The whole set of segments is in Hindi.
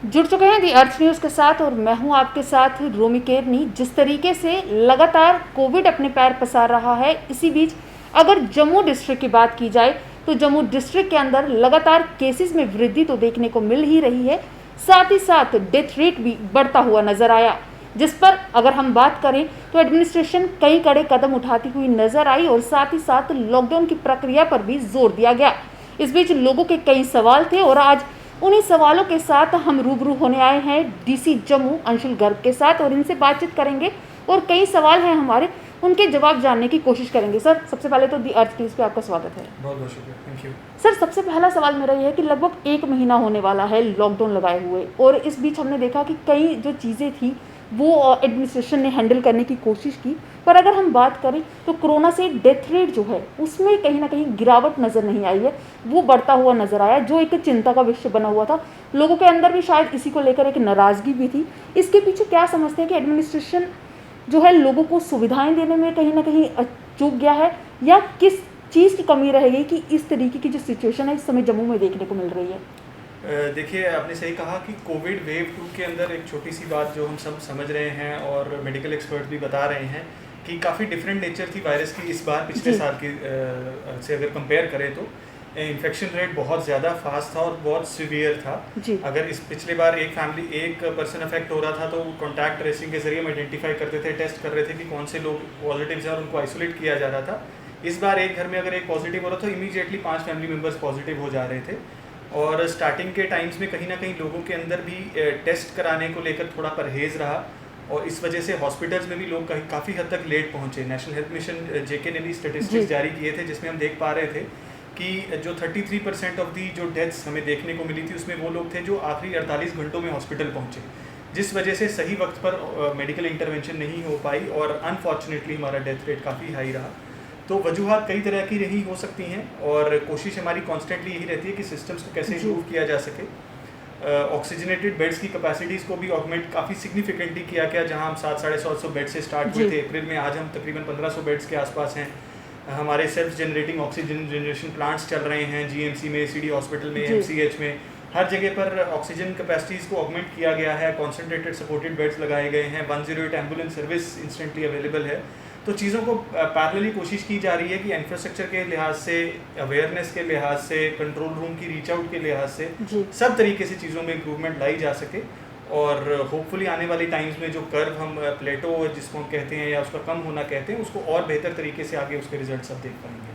जुड़ चुके हैं दी अर्थ न्यूज़ के साथ और मैं हूं आपके साथ रोमी केरनी। जिस तरीके से लगातार कोविड अपने पैर पसार रहा है, इसी बीच अगर जम्मू डिस्ट्रिक्ट की बात की जाए तो जम्मू डिस्ट्रिक्ट के अंदर लगातार केसेस में वृद्धि तो देखने को मिल ही रही है, साथ ही साथ डेथ रेट भी बढ़ता हुआ नजर आया, जिस पर अगर हम बात करें तो एडमिनिस्ट्रेशन कई कड़े कदम उठाती हुई नजर आई और साथ ही साथ लॉकडाउन की प्रक्रिया पर भी जोर दिया गया। इस बीच लोगों के कई सवाल थे और आज उन्हीं सवालों के साथ हम रूबरू होने आए हैं डीसी जम्मू अंशुल गर्ग के साथ और इनसे बातचीत करेंगे और कई सवाल हैं हमारे, उनके जवाब जानने की कोशिश करेंगे। सर, सबसे पहले तो दी अर्थ न्यूज़ पे आपका स्वागत है। बहुत बहुत शुक्रिया, थैंक यू। सर, सबसे पहला सवाल मेरा ये है कि लगभग 1 महीना होने वाला है लॉकडाउन लगाए हुए और इस बीच हमने देखा कि कई जो चीज़ें थी वो एडमिनिस्ट्रेशन ने हैंडल करने की कोशिश की, पर अगर हम बात करें तो कोरोना से डेथ रेट जो है उसमें कहीं ना कहीं गिरावट नज़र नहीं आई है, वो बढ़ता हुआ नज़र आया, जो एक चिंता का विषय बना हुआ था। लोगों के अंदर भी शायद इसी को लेकर एक नाराज़गी भी थी। इसके पीछे क्या समझते हैं कि एडमिनिस्ट्रेशन जो है लोगों को सुविधाएं देने में कहीं ना कहीं चूक गया है, या किस चीज़ की कमी रहेगी कि इस तरीके की जो सिचुएशन है इस समय जम्मू में देखने को मिल रही है? देखिए, आपने सही कहा कि कोविड वेव 2 के अंदर एक छोटी सी बात जो हम सब समझ रहे हैं और मेडिकल एक्सपर्ट भी बता रहे हैं कि काफ़ी डिफरेंट नेचर थी वायरस की इस बार पिछले साल की से अगर कंपेयर करें तो इन्फेक्शन रेट बहुत ज़्यादा फास्ट था और बहुत सीवियर था। अगर इस पिछले बार एक पर्सन अफेक्ट हो रहा था तो कॉन्टैक्ट ट्रेसिंग के जरिए हम आइडेंटिफाई करते थे, टेस्ट कर रहे थे कि कौन से लोग पॉजिटिव हैं और उनको आइसोलेट किया जा रहा था। इस बार एक घर में अगर एक पॉजिटिव हो रहा था तो इमीडिएटली 5 फैमिली मेम्बर्स पॉजिटिव हो जा रहे थे। और स्टार्टिंग के टाइम्स में कहीं ना कहीं लोगों के अंदर भी टेस्ट कराने को लेकर थोड़ा परहेज़ रहा और इस वजह से हॉस्पिटल्स में भी लोग काफ़ी हद तक लेट पहुंचे। नेशनल हेल्थ मिशन जेके ने भी स्टेटिस्टिक्स जारी किए थे जिसमें हम देख पा रहे थे कि जो 33% ऑफ दी जो डेथ्स हमें देखने को मिली थी उसमें वो लोग थे जो आखिरी 48 घंटों में हॉस्पिटल पहुंचे, जिस वजह से सही वक्त पर मेडिकल इंटरवेंशन नहीं हो पाई और अनफॉर्चुनेटली हमारा डेथ रेट काफ़ी हाई रहा। तो वजूहत कई तरह की रही हो सकती हैं और कोशिश हमारी कॉन्स्टेंटली यही रहती है कि सिस्टम्स को कैसे इम्प्रूव किया जा सके। ऑक्सीजनेटेड बेड्स की कैपेसिटीज़ को भी ऑगमेंट काफ़ी सिग्निफिकेंटली किया गया, जहां हम 700-750 बेड से स्टार्ट हुए थे अप्रैल में, आज हम तकरीबन 1500 बेड्स के आसपास हैं। हमारे self generating oxygen generation plants चल रहे हैं जीएमसी में, सीडी हॉस्पिटल में, एमसीएच में, हर जगह पर ऑक्सीजन कैपेसिटीज़ को ऑगमेंट किया गया है। कॉन्सेंट्रेटेड सपोर्टेड बेड्स लगाए गए हैं, 108 एम्बुलेंस सर्विस इंस्टेंटली अवेलेबल है। तो चीज़ों को पैरेलली कोशिश की जा रही है कि इंफ्रास्ट्रक्चर के लिहाज से, अवेयरनेस के लिहाज से, कंट्रोल रूम की रीच आउट के लिहाज से, सब तरीके से चीज़ों में इम्प्रूवमेंट लाई जा सके और होपफुली आने वाली टाइम्स में जो कर्व हम प्लेटो जिसको हम कहते हैं या उसका कम होना कहते हैं, उसको और बेहतर तरीके से आगे उसके रिजल्ट सब देख पाएंगे।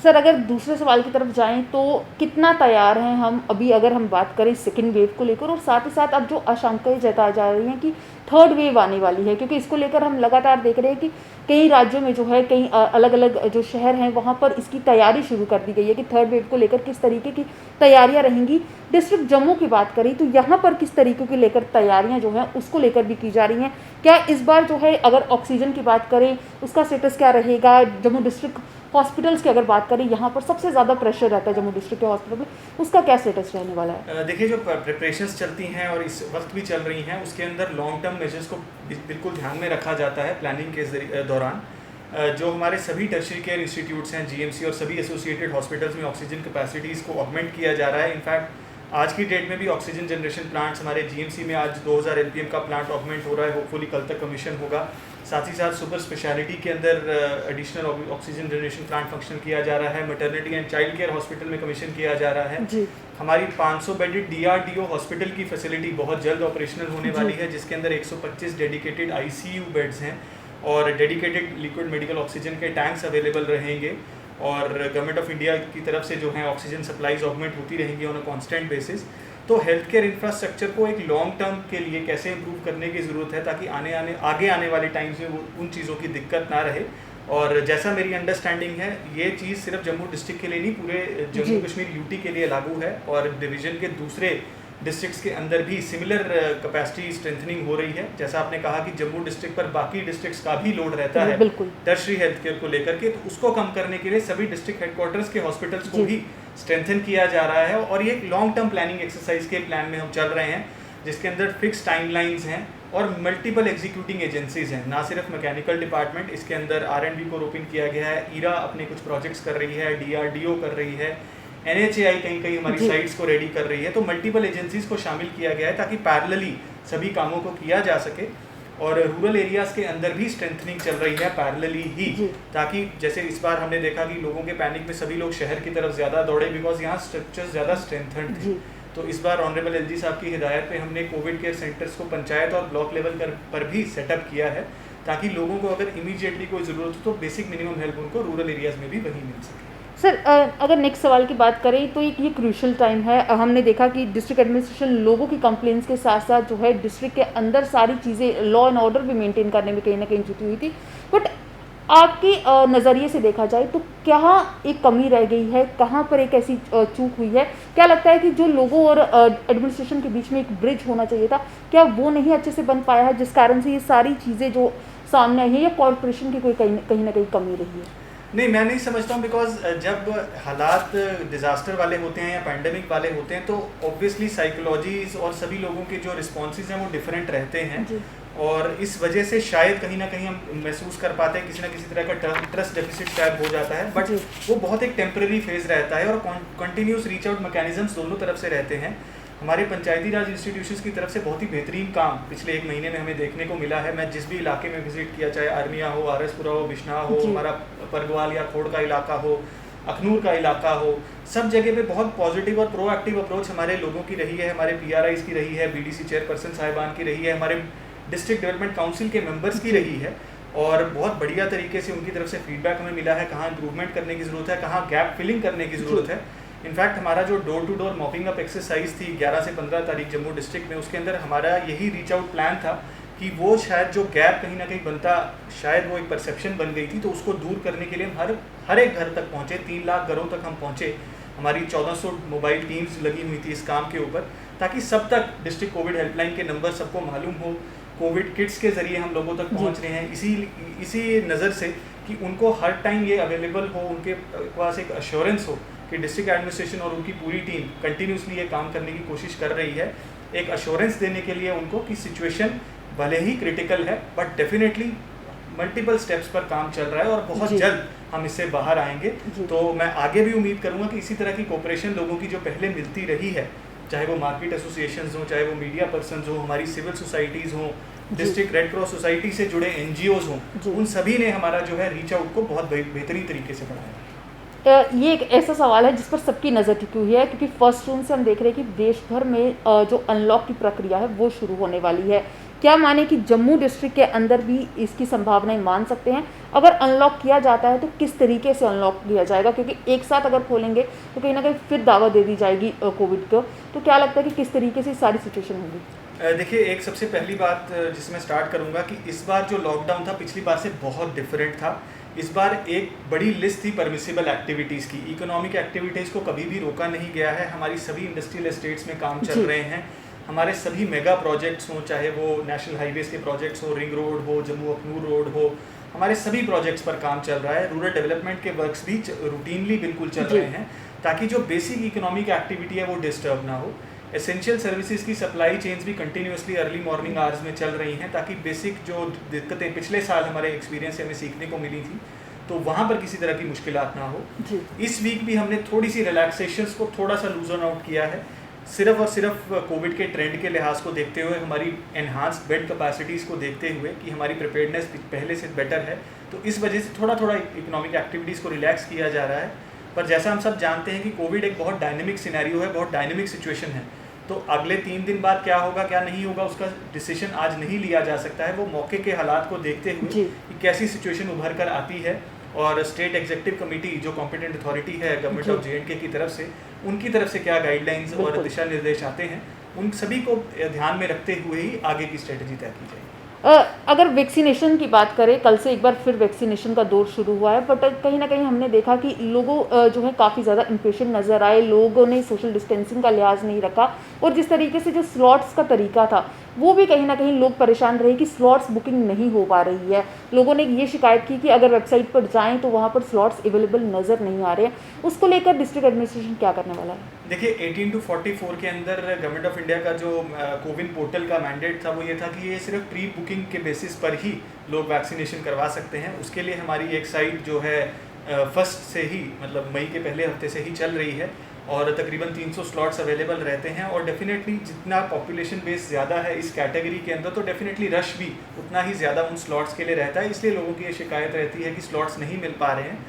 सर, अगर दूसरे सवाल की तरफ जाएं तो कितना तैयार हैं हम अभी, अगर हम बात करें सेकेंड वेव को लेकर, और साथ ही साथ अब जो आशंकाएं जताई जा रही हैं कि थर्ड वेव आने वाली है, क्योंकि इसको लेकर हम लगातार देख रहे हैं कि कई राज्यों में जो है, कई अलग अलग जो शहर हैं वहाँ पर इसकी तैयारी शुरू कर दी गई है कि थर्ड वेव को लेकर किस तरीके की तैयारियाँ रहेंगी। डिस्ट्रिक्ट जम्मू की बात करें तो यहाँ पर किस तरीके की लेकर तैयारियाँ जो हैं उसको लेकर भी की जा रही हैं? क्या इस बार जो है अगर ऑक्सीजन की बात करें उसका स्टेटस क्या रहेगा? जम्मू डिस्ट्रिक्ट हॉस्पिटल्स की अगर बात करें, यहाँ पर सबसे ज़्यादा प्रेशर रहता है जम्मू डिस्ट्रिक्ट के हॉस्पिटल में, उसका क्या स्टेटस रहने वाला है? देखिए, जो प्रिपरेशंस चलती हैं और इस वक्त भी चल रही हैं उसके अंदर लॉन्ग टर्म मेजर्स को बिल्कुल ध्यान में रखा जाता है प्लानिंग के दौरान। जो हमारे सभी टर्शियरी केयर इंस्टीट्यूट्स हैं, जीएमसी और सभी एसोसिएटेड हॉस्पिटल्स में ऑक्सीजन कैपेसिटीज़ को ऑगमेंट किया जा रहा है। इनफैक्ट आज की डेट में भी ऑक्सीजन जनरेशन प्लांट्स हमारे जीएमसी में आज 2000 एलपीएम का प्लांट ऑगमेंट हो रहा है, होपफुली कल तक कमीशन होगा। साथ ही साथ सुपर स्पेशलिटी के अंदर additional oxygen generation plant function किया जा रहा है। Maternity and child care hospital में कमीशन किया जा रहा है। हमारी 500 बेडेड डीआरडीओ हॉस्पिटल की फैसिलिटी बहुत जल्द ऑपरेशनल होने वाली है, जिसके अंदर 125 डेडिकेटेड आईसीयू बेड्स हैं और डेडिकेटेड लिक्विड मेडिकल ऑक्सीजन के टैंक्स अवेलेबल रहेंगे और गवर्नमेंट ऑफ इंडिया की तरफ से जो है ऑक्सीजन सप्लाईज ऑगमेंट होती रहेंगी ऑन अ कांस्टेंट बेसिस। तो हेल्थ केयर इंफ्रास्ट्रक्चर को एक लॉन्ग टर्म के लिए कैसे इंप्रूव करने की ज़रूरत है ताकि आगे आने वाले टाइम्स में उन चीज़ों की दिक्कत ना रहे। और जैसा मेरी अंडरस्टैंडिंग है, ये चीज़ सिर्फ जम्मू डिस्ट्रिक्ट के लिए नहीं, पूरे जम्मू कश्मीर यूटी के लिए लागू है और डिवीज़न के दूसरे डिस्ट्रिक्ट्स के अंदर भी सिमिलर कैपेसिटी स्ट्रेंथनिंग हो रही है। जैसा आपने कहा कि जम्मू डिस्ट्रिक्ट पर बाकी डिस्ट्रिक्ट्स का भी लोड रहता है टर्शरी हेल्थ केयर को लेकर के, तो उसको कम करने के लिए सभी डिस्ट्रिक्ट हेडक्वार्टर्स के हॉस्पिटल्स को भी स्ट्रेंथन किया जा रहा है और ये एक लॉन्ग टर्म प्लानिंग एक्सरसाइज के प्लान में हम चल रहे हैं, जिसके अंदर फिक्स टाइमलाइंस हैं और मल्टीपल एग्जीक्यूटिंग एजेंसीज हैं, ना सिर्फ मैकेनिकल डिपार्टमेंट, इसके अंदर R&D को रोपिन किया गया है, ईरा अपने कुछ प्रोजेक्ट्स कर रही है, DRDO कर रही है, NHAI कहीं कहीं हमारी साइट्स को रेडी कर रही है। तो मल्टीपल एजेंसीज को शामिल किया गया है ताकि पैरेलली सभी कामों को किया जा सके, और रूरल एरियाज़ के अंदर भी स्ट्रेंथनिंग चल रही है पैरेलली ही, ताकि जैसे इस बार हमने देखा कि लोगों के पैनिक में सभी लोग शहर की तरफ ज़्यादा दौड़े बिकॉज यहाँ स्ट्रक्चर्स ज़्यादा स्ट्रेंथन्ड थे। तो इस बार ऑनरेबल एलजी साहब की हिदायत पे हमने कोविड केयर सेंटर्स को पंचायत और ब्लॉक लेवल पर भी सेटअप किया है, ताकि लोगों को अगर इमीडिएटली कोई ज़रूरत हो तो बेसिक मिनिमम हेल्प उनको रूरल एरियाज़ में भी वहीं मिल सके। सर, अगर नेक्स्ट सवाल की बात करें तो ये क्रूशल टाइम है। हमने देखा कि डिस्ट्रिक्ट एडमिनिस्ट्रेशन लोगों की कंप्लेंट्स के साथ साथ जो है डिस्ट्रिक्ट के अंदर सारी चीज़ें लॉ एंड ऑर्डर भी मेंटेन करने में कहीं ना कहीं जुटी हुई थी, बट आपके नज़रिए से देखा जाए तो कहाँ एक कमी रह गई है, कहाँ पर एक ऐसी चूक हुई है? क्या लगता है कि जो लोगों और एडमिनिस्ट्रेशन के बीच में एक ब्रिज होना चाहिए था, क्या वो नहीं अच्छे से बन पाया है, जिस कारण से ये सारी चीज़ें जो सामने आई है, या कॉर्पोरेशन की कोई कहीं ना कहीं कमी रही है? नहीं, मैं नहीं समझता हूँ, बिकॉज जब हालात डिज़ास्टर वाले होते हैं या पैंडेमिक वाले होते हैं तो ऑब्वियसली साइकोलॉजीज और सभी लोगों के जो रिस्पॉन्सेज हैं वो डिफरेंट रहते हैं, और इस वजह से शायद कहीं ना कहीं हम महसूस कर पाते हैं किसी ना किसी तरह का ट्रस्ट डेफिसिट शायद हो जाता है, बट वो बहुत एक टेम्पररी फेज रहता है और कंटिन्यूस रीच आउट मैकेनिज्म्स दोनों तरफ से रहते हैं। हमारे पंचायती राज इंस्टीट्यूशंस की तरफ से बहुत ही बेहतरीन काम पिछले एक महीने में हमें देखने को मिला है। मैं जिस भी इलाके में विजिट किया, चाहे आर्मिया हो, आरएसपुरा हो, बिश्नाह हो, हमारा परगवाल या खोड़ का इलाका हो, अखनूर का इलाका हो, सब जगह पे बहुत पॉजिटिव और प्रोएक्टिव अप्रोच हमारे लोगों की रही है, हमारे PRIs की रही है, BDC चेयरपर्सन साहिबान की रही है, हमारे डिस्ट्रिक्ट डेवलपमेंट काउंसिल के मेंबर्स की रही है, और बहुत बढ़िया तरीके से उनकी तरफ से फीडबैक हमें मिला है, कहाँ इंप्रूवमेंट करने की ज़रूरत है, कहाँ गैप फिलिंग करने की ज़रूरत है। इनफैक्ट हमारा जो door to door mopping up exercise थी 11 से 15 तारीख जम्मू डिस्ट्रिक्ट में, उसके अंदर हमारा यही रीच आउट प्लान था कि वो शायद जो गैप कहीं ना कहीं बनता, शायद वो एक परसेप्शन बन गई थी, तो उसको दूर करने के लिए हम हर एक घर तक पहुँचे, 3 लाख घरों तक हम पहुँचे। हमारी 1400 मोबाइल टीम्स लगी हुई थी इस काम के ऊपर, ताकि सब तक डिस्ट्रिक्ट कोविड हेल्पलाइन के नंबर सबको मालूम हो। कोविड किट्स के ज़रिए हम लोगों तक पहुंच रहे हैं इसी नज़र से कि उनको हर टाइम ये अवेलेबल हो, उनके पास एक अश्योरेंस हो कि डिस्ट्रिक्ट एडमिनिस्ट्रेशन और उनकी पूरी टीम कंटिन्यूसली ये काम करने की कोशिश कर रही है, एक अश्योरेंस देने के लिए उनको कि सिचुएशन भले ही क्रिटिकल है बट डेफिनेटली मल्टीपल स्टेप्स पर काम चल रहा है और बहुत जल्द हम इससे बाहर आएंगे। तो मैं आगे भी उम्मीद करूंगा कि इसी तरह की कोऑपरेशन लोगों की जो पहले मिलती रही है, चाहे वो मार्केट एसोसिएशंस हो, चाहे वो मीडिया पर्सन्स हो, हमारी सिविल सोसाइटीज़ हों, डिस्ट्रिक्ट रेड क्रॉस सोसाइटी से जुड़े NGOs हों, उन सभी ने हमारा जो है रीच आउट को बहुत बेहतरीन तरीके से बढ़ाया। ये एक ऐसा सवाल है जिस पर सबकी नज़र टिकी हुई है, क्योंकि फर्स्ट जून से हम देख रहे हैं कि देश भर में जो अनलॉक की प्रक्रिया है वो शुरू होने वाली है। क्या माने कि जम्मू डिस्ट्रिक्ट के अंदर भी इसकी संभावनाएं मान सकते हैं? अगर अनलॉक किया जाता है तो किस तरीके से अनलॉक किया जाएगा? क्योंकि एक साथ अगर खोलेंगे तो कहीं ना कहीं फिर दावा दे दी जाएगी कोविड को, तो क्या लगता है कि किस तरीके से सारी सिचुएशन होगी? देखिए, एक सबसे पहली बात जिसमें स्टार्ट करूंगा कि इस बार जो लॉकडाउन था पिछली बार से बहुत डिफरेंट था। इस बार एक बड़ी लिस्ट थी परमिसिबल एक्टिविटीज़ की। इकोनॉमिक एक्टिविटीज़ को कभी भी रोका नहीं गया है। हमारी सभी इंडस्ट्रियल एस्टेट्स में काम चल रहे हैं। हमारे सभी मेगा प्रोजेक्ट्स हों, चाहे वो नेशनल हाईवेज़ के प्रोजेक्ट्स हो, रिंग रोड हो, जम्मू अखनूर रोड हो, हमारे सभी प्रोजेक्ट्स पर काम चल रहा है। रूरल डेवलपमेंट के वर्क्स भी रूटीनली बिल्कुल चल रहे हैं, ताकि जो बेसिक इकोनॉमिक एक्टिविटी है वो डिस्टर्ब ना हो। एसेंशियल सर्विसेज की सप्लाई चेन्स भी कंटिन्यूसली अर्ली मॉर्निंग आवर्स में चल रही हैं, ताकि बेसिक जो दिक्कतें पिछले साल हमारे एक्सपीरियंस से हमें सीखने को मिली थी, तो वहाँ पर किसी तरह की मुश्किलात ना हो। इस वीक भी हमने थोड़ी सी रिलैक्सेशंस को थोड़ा सा लूजन आउट किया है, सिर्फ और सिर्फ कोविड के ट्रेंड के लिहाज को देखते हुए, हमारी एनहांस्ड बेड कैपेसिटीज़ को देखते हुए कि हमारी प्रिपेयर्डनेस पहले से बेटर है, तो इस वजह से थोड़ा थोड़ा इकोनॉमिक एक्टिविटीज़ को रिलैक्स किया जा रहा है। पर जैसा हम सब जानते हैं कि कोविड एक बहुत डायनेमिक सिनेरियो है, बहुत डायनेमिक सिचुएशन है, तो अगले 3 दिन बाद क्या होगा क्या नहीं होगा उसका डिसीजन आज नहीं लिया जा सकता है। वो मौके के हालात को देखते हुए कि कैसी सिचुएशन उभर कर आती है, और स्टेट एग्जीक्यूटिव कमेटी जो कॉम्पिटेंट अथॉरिटी है गवर्नमेंट ऑफ JNK की तरफ से, उनकी तरफ से क्या गाइडलाइंस और दिशा निर्देश आते हैं, उन सभी को ध्यान में रखते हुए ही आगे की स्ट्रेटजी तय की जाएगी। अगर वैक्सीनेशन की बात करें, कल से एक बार फिर वैक्सीनेशन का दौर शुरू हुआ है, बट कहीं ना कहीं हमने देखा कि लोगों जो है काफ़ी ज़्यादा इम्पेशेंट नज़र आए। लोगों ने सोशल डिस्टेंसिंग का लिहाज नहीं रखा, और जिस तरीके से जो स्लॉट्स का तरीका था वो भी कहीं ना कहीं लोग परेशान रहे कि स्लॉट्स बुकिंग नहीं हो पा रही है। लोगों ने ये शिकायत की कि अगर वेबसाइट पर जाएं तो वहाँ पर स्लॉट्स अवेलेबल नज़र नहीं आ रहे हैं। उसको लेकर डिस्ट्रिक्ट एडमिनिस्ट्रेशन क्या करने वाला है? देखिए, 18 to 44 के अंदर गवर्नमेंट ऑफ इंडिया का जो कोविन पोर्टल का मैंडेट था वो ये था कि ये सिर्फ प्री बुकिंग के बेसिस पर ही लोग वैक्सीनेशन करवा सकते हैं। उसके लिए हमारी एक साइट जो है फर्स्ट से ही, मतलब मई के पहले हफ्ते से ही चल रही है, और तकरीबन 300 स्लॉट्स अवेलेबल रहते हैं। और डेफिनेटली जितना पॉपुलेशन बेस ज़्यादा है इस कैटेगरी के अंदर, तो डेफिनेटली रश भी उतना ही ज़्यादा उन स्लॉट्स के लिए रहता है, इसलिए लोगों की ये शिकायत रहती है कि स्लॉट्स नहीं मिल पा रहे हैं।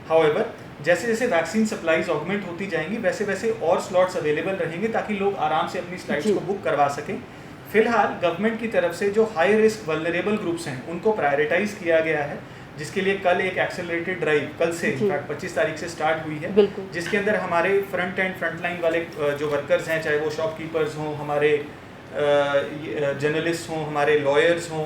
हाउएवर, जैसे जैसे वैक्सीन सप्लाईज ऑगमेंट होती जाएंगी वैसे वैसे और स्लॉट्स अवेलेबल रहेंगे ताकि लोग आराम से अपनी स्लाइड्स को बुक करवा सकें। फिलहाल गवर्नमेंट की तरफ से जो हाई रिस्क वल्नरेबल ग्रुप्स हैं उनको प्रायोरिटाइज किया गया है, जिसके लिए कल एक एक्सेलरेटेड ड्राइव कल से इनफैक्ट 25 तारीख से स्टार्ट हुई है, जिसके अंदर हमारे फ्रंट लाइन वाले जो वर्कर्स हैं, चाहे वो शॉपकीपर्स हों, हमारे जर्नलिस्ट हों, हमारे लॉयर्स हों,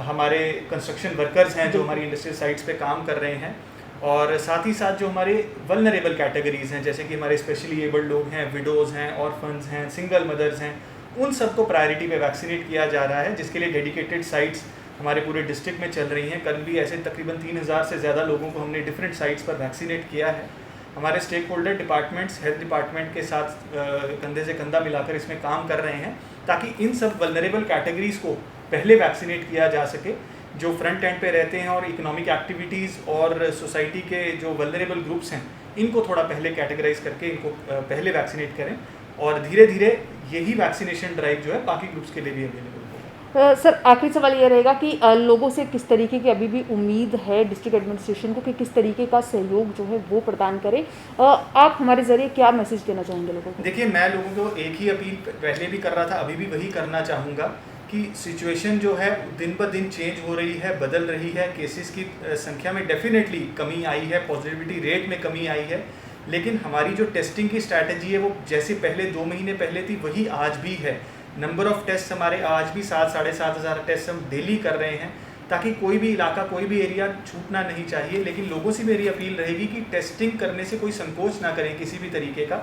हमारे कंस्ट्रक्शन वर्कर्स हैं जो हमारी इंडस्ट्रियल साइट्स पे काम कर रहे हैं, और साथ ही साथ जो हमारे वल्नरेबल कैटेगरीज हैं जैसे कि हमारे स्पेशली एबल्ड लोग हैं, विडोज़ हैं, ऑर्फन्स हैं, सिंगल मदर्स हैं, उन सबको प्रायोरिटी पे वैक्सीनेट किया जा रहा है, जिसके लिए डेडिकेटेड साइट्स हमारे पूरे डिस्ट्रिक्ट में चल रही हैं। कल भी ऐसे तकरीबन 3000 से ज़्यादा लोगों को हमने डिफरेंट साइट्स पर वैक्सीनेट किया है। हमारे stakeholder departments health department के साथ कंधे से कंधा मिलाकर इसमें काम कर रहे हैं ताकि इन सब वल्नरेबल कैटेगरीज़ को पहले वैक्सीनेट किया जा सके, जो फ्रंट एंड पे रहते हैं और इकोनॉमिक एक्टिविटीज़ और सोसाइटी के जो वल्नरेबल ग्रुप्स हैं इनको थोड़ा पहले कैटेगराइज करके इनको पहले वैक्सीनेट करें, और धीरे धीरे यही वैक्सीनेशन ड्राइव जो है बाकी ग्रुप्स के लिए भी अवेलेबल होगा। सर, आखिरी सवाल ये रहेगा कि लोगों से किस तरीके की अभी भी उम्मीद है डिस्ट्रिक्ट एडमिनिस्ट्रेशन को कि किस तरीके का सहयोग जो है वो प्रदान करें? आप हमारे ज़रिए क्या मैसेज देना चाहेंगे लोगों को? देखिए, मैं लोगों को एक ही अपील पहले भी कर रहा था, अभी भी वही करना चाहूँगा कि सिचुएशन जो है दिन ब दिन चेंज हो रही है, बदल रही है। केसेस की संख्या में डेफिनेटली कमी आई है, पॉजिटिविटी रेट में कमी आई है, लेकिन हमारी जो टेस्टिंग की स्ट्रैटेजी है वो जैसे पहले 2 महीने पहले थी वही आज भी है। नंबर ऑफ़ टेस्ट हमारे आज भी 7-7,500 टेस्ट हम डेली कर रहे हैं ताकि कोई भी इलाका, कोई भी एरिया छूटना नहीं चाहिए। लेकिन लोगों से मेरी अपील रहेगी कि टेस्टिंग करने से कोई संकोच ना करें किसी भी तरीके का।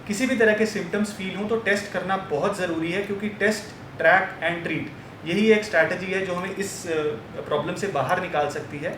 किसी भी तरह के सिम्टम्स फील हों तो टेस्ट करना बहुत ज़रूरी है, क्योंकि टेस्ट, ट्रैक एंड ट्रीट यही एक स्ट्रैटेजी है जो हमें इस प्रॉब्लम से बाहर निकाल सकती है।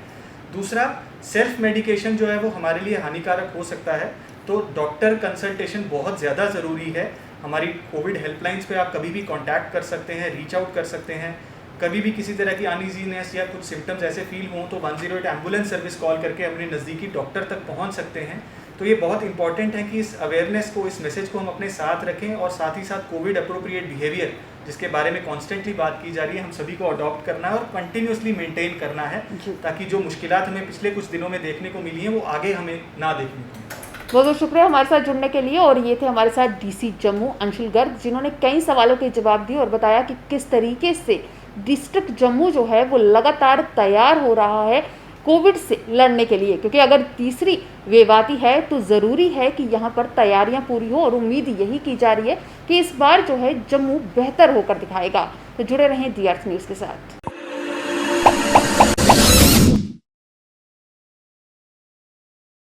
दूसरा, सेल्फ मेडिकेशन जो है वो हमारे लिए हानिकारक हो सकता है, तो डॉक्टर कंसल्टेशन बहुत ज़्यादा ज़रूरी है। हमारी कोविड हेल्पलाइंस पे आप कभी भी कांटेक्ट कर सकते हैं, रीच आउट कर सकते हैं। कभी भी किसी तरह की अनईजीनेस या कुछ सिम्टम्स ऐसे फील हों तो 108 एम्बुलेंस सर्विस कॉल करके अपने नज़दीकी डॉक्टर तक पहुंच सकते हैं। तो ये बहुत इंपॉर्टेंट है कि इस अवेयरनेस को, इस मैसेज को हम अपने साथ रखें, और साथ ही साथ कोविड अप्रोप्रिएट बिहेवियर जिसके बारे में कॉन्स्टेंटली बात की जा रही है, हम सभी को अडॉप्ट करना है और कंटिन्यूसली मेंटेन करना है, ताकि जो मुश्किलात हमें पिछले कुछ दिनों में देखने को मिली हैं वो आगे हमें ना देखने को मिले। बहुत बहुत शुक्रिया हमारे साथ जुड़ने के लिए। और ये थे हमारे साथ डीसी जम्मू अंशुल गर्ग, जिन्होंने कई सवालों के जवाब दिए और बताया कि किस तरीके से डिस्ट्रिक्ट जम्मू जो है वो लगातार तैयार हो रहा है कोविड से लड़ने के लिए, क्योंकि अगर तीसरी वेव आती है तो ज़रूरी है कि यहाँ पर तैयारियाँ पूरी हो, और उम्मीद यही की जा रही है कि इस बार जो है जम्मू बेहतर होकर दिखाएगा। तो जुड़े रहें DRC न्यूज़ के साथ।